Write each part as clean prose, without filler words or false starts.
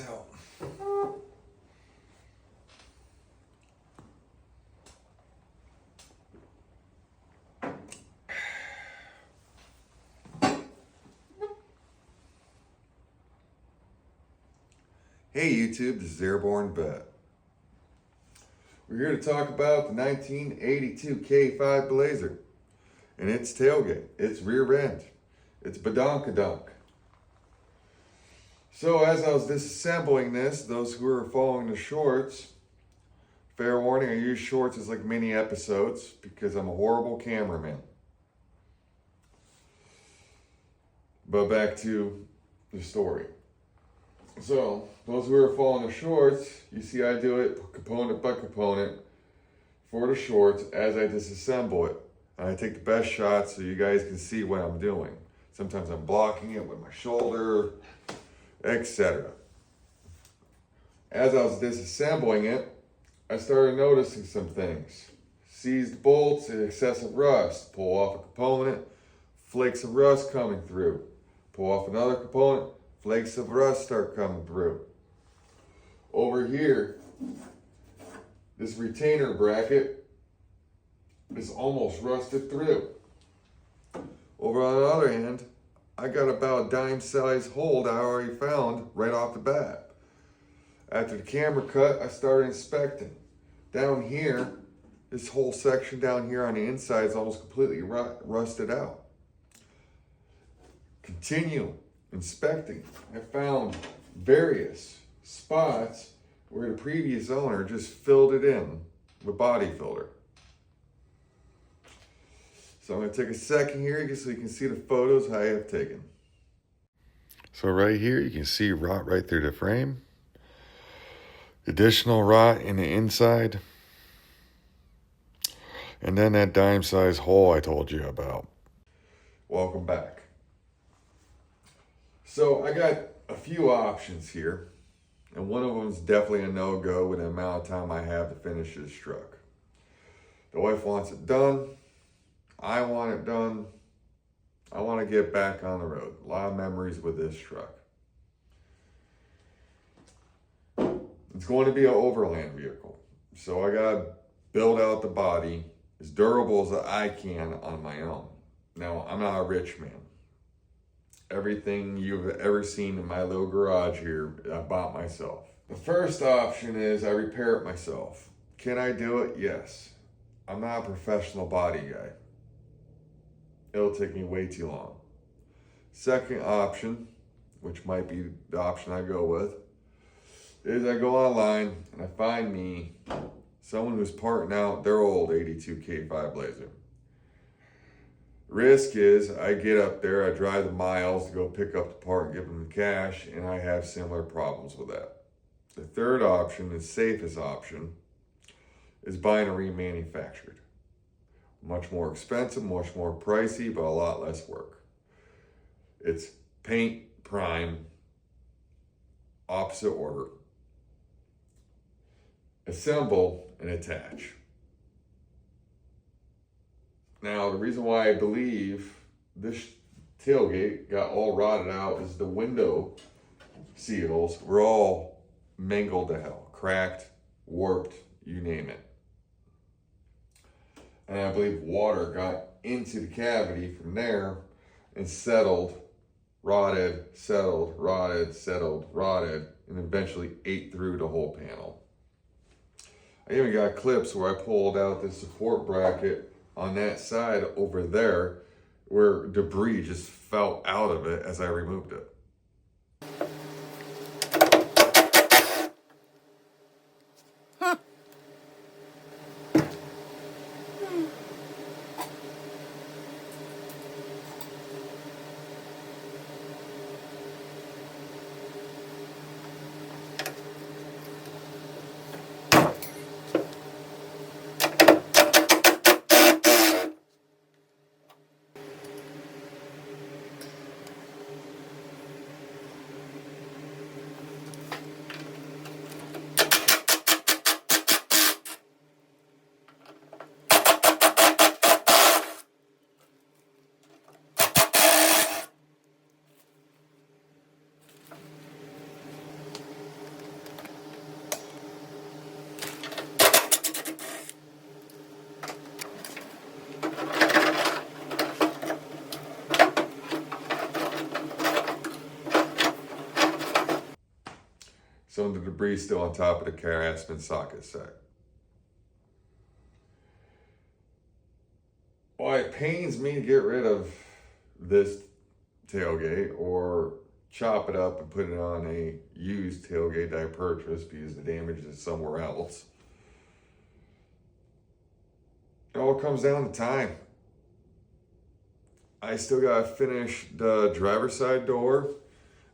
this out. Hey YouTube, this is Airborne Vet. We're here to talk about the 1982 K5 Blazer and its tailgate, its rear end, its badonkadonk. So as I was disassembling this, those who are following the shorts, fair warning, I use shorts as like mini episodes because I'm a horrible cameraman. But back to the story. So, those who are following the shorts, you see I do it component by component for the shorts as I disassemble it. And I take the best shots so you guys can see what I'm doing. Sometimes I'm blocking it with my shoulder, etc. As I was disassembling it, I started noticing some things. Seized bolts and excessive rust. Pull off a component, flakes of rust coming through. Pull off another component, flakes of rust start coming through. Over here, this retainer bracket is almost rusted through. Over on the other hand, I got about a dime size hole that I already found right off the bat. After the camera cut, I started inspecting. Down here, this whole section down here on the inside is almost completely rusted out. Continue inspecting. I found various spots where the previous owner just filled it in with body filler. So I'm going to take a second here so you can see the photos I have taken. So right here you can see rot right through the frame. Additional rot in the inside. And then that dime size hole I told you about. Welcome back. So I got a few options here, and one of them is definitely a no-go with the amount of time I have to finish this truck. The wife wants it done. I want it done. I want to get back on the road. A lot of memories with this truck. It's going to be an overland vehicle, so I got to build out the body as durable as I can on my own. Now, I'm not a rich man. Everything you've ever seen in my little garage here, I bought myself. The first option is I repair it myself. Can I do it? Yes. I'm not a professional body guy. It'll take me way too long. Second option, which might be the option I go with, is I go online and I find me someone who's parting out their old 82 K5 Blazer. Risk is I get up there, I drive the miles to go pick up the part and give them the cash, and I have similar problems with that. The third option, the safest option, is buying a remanufactured. Much more expensive, much more pricey, but a lot less work. It's paint, prime, opposite order. Assemble and attach. Now, the reason why I believe this tailgate got all rotted out is the window seals were all mangled to hell, cracked, warped, you name it. And I believe water got into the cavity from there and settled, rotted, settled, rotted, settled, rotted, and eventually ate through the whole panel. I even got clips where I pulled out the support bracket on that side over there where debris just fell out of it as I removed it. Some of the debris still on top of the attachment socket set. Well, it pains me to get rid of this tailgate or chop it up and put it on a used tailgate that I purchased because the damage is somewhere else. It all comes down to time. I still gotta finish the driver's side door.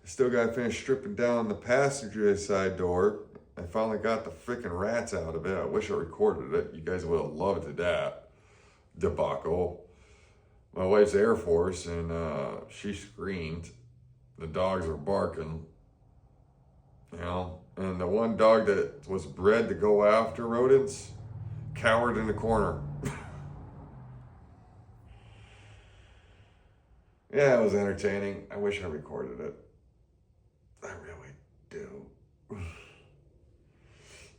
I still gotta finish stripping down the passenger side door. I finally got the freaking rats out of it. I wish I recorded it. You guys would have loved that debacle. My wife's Air Force, and she screamed. The dogs were barking, you know. And the one dog that was bred to go after rodents cowered in the corner. Yeah, it was entertaining. I wish I recorded it. I really do.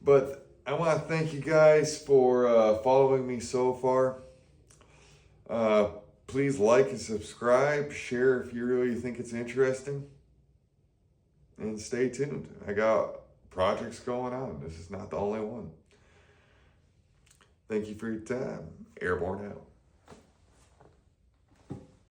But I want to thank you guys for following me so far. Please like and subscribe. Share if you really think it's interesting. And stay tuned. I got projects going on. This is not the only one. Thank you for your time. Airborne out.